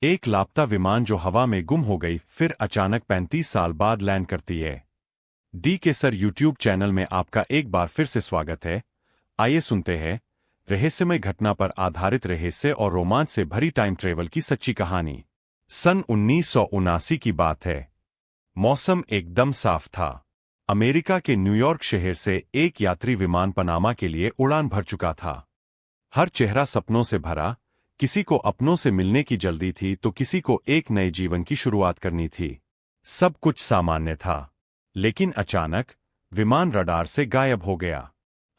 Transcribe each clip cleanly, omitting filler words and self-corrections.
एक लापता विमान जो हवा में गुम हो गई फिर अचानक 35 साल बाद लैंड करती है। डी के सर यूट्यूब चैनल में आपका एक बार फिर से स्वागत है। आइए सुनते हैं रहस्यमय घटना पर आधारित रहस्य और रोमांच से भरी टाइम ट्रेवल की सच्ची कहानी। सन 1979 की बात है। मौसम एकदम साफ था। अमेरिका के न्यूयॉर्क शहर से एक यात्री विमान पनामा के लिए उड़ान भर चुका था। हर चेहरा सपनों से भरा, किसी को अपनों से मिलने की जल्दी थी तो किसी को एक नए जीवन की शुरुआत करनी थी। सब कुछ सामान्य था, लेकिन अचानक विमान रडार से गायब हो गया।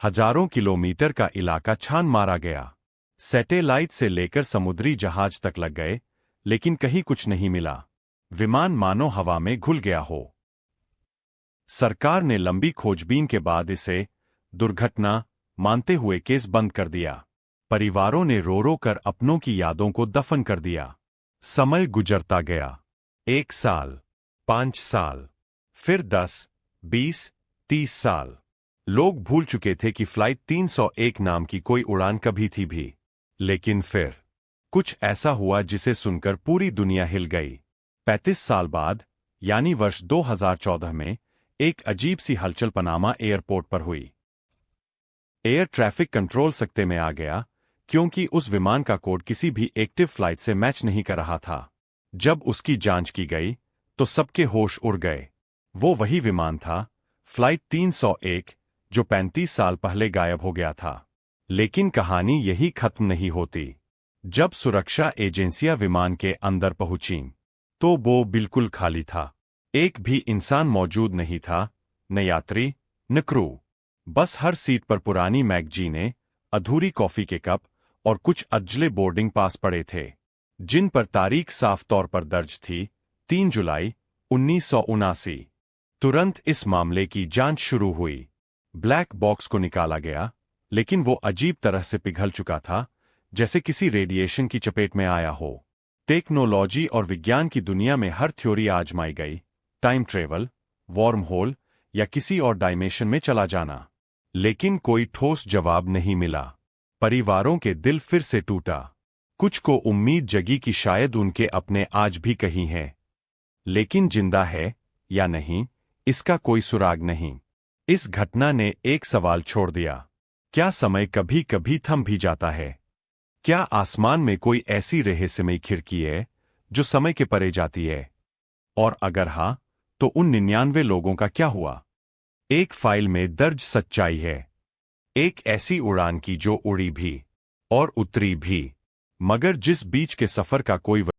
हजारों किलोमीटर का इलाका छान मारा गया। सैटेलाइट से लेकर समुद्री जहाज तक लग गए, लेकिन कहीं कुछ नहीं मिला। विमान मानो हवा में घुल गया हो। सरकार ने लंबी खोजबीन के बाद इसे दुर्घटना मानते हुए केस बंद कर दिया। परिवारों ने रो रो कर अपनों की यादों को दफन कर दिया। समय गुजरता गया। 1 साल, 5 साल, फिर 10, 20, 30 साल। लोग भूल चुके थे कि फ्लाइट 301 नाम की कोई उड़ान कभी थी भी। लेकिन फिर कुछ ऐसा हुआ जिसे सुनकर पूरी दुनिया हिल गई। 35 साल बाद, यानी वर्ष 2014 में, एक अजीब सी हलचल पनामा एयरपोर्ट पर हुई। एयर ट्रैफिक कंट्रोल सख्ते में आ गया, क्योंकि उस विमान का कोड किसी भी एक्टिव फ्लाइट से मैच नहीं कर रहा था। जब उसकी जांच की गई, तो सबके होश उड़ गए। वो वही विमान था, फ्लाइट 301, जो 35 साल पहले गायब हो गया था। लेकिन कहानी यही खत्म नहीं होती। जब सुरक्षा एजेंसियां विमान के अंदर पहुंचीं, तो वो बिल्कुल खाली था। एक भी इंसान मौजूद नहीं था, न यात्री न क्रू। बस हर सीट पर पुरानी मैगजीनें, अधूरी कॉफी के कप और कुछ अधजले बोर्डिंग पास पड़े थे, जिन पर तारीख साफ तौर पर दर्ज थी, 3 जुलाई 1979। तुरंत इस मामले की जांच शुरू हुई। ब्लैक बॉक्स को निकाला गया, लेकिन वो अजीब तरह से पिघल चुका था, जैसे किसी रेडिएशन की चपेट में आया हो। टेक्नोलॉजी और विज्ञान की दुनिया में हर थ्योरी आजमाई गई, टाइम ट्रेवल, वॉर्म होल या किसी और डायमेंशन में चला जाना। लेकिन कोई ठोस जवाब नहीं मिला। परिवारों के दिल फिर से टूटा। कुछ को उम्मीद जगी कि शायद उनके अपने आज भी कहीं हैं, लेकिन जिंदा है या नहीं, इसका कोई सुराग नहीं। इस घटना ने एक सवाल छोड़ दिया। क्या समय कभी कभी थम भी जाता है? क्या आसमान में कोई ऐसी रहस्यमयी खिड़की है जो समय के परे जाती है? और अगर हां, तो उन 99 लोगों का क्या हुआ? एक फाइल में दर्ज सच्चाई है। एक ऐसी उड़ान की जो उड़ी भी और उतरी भी, मगर जिस बीच के सफर का कोई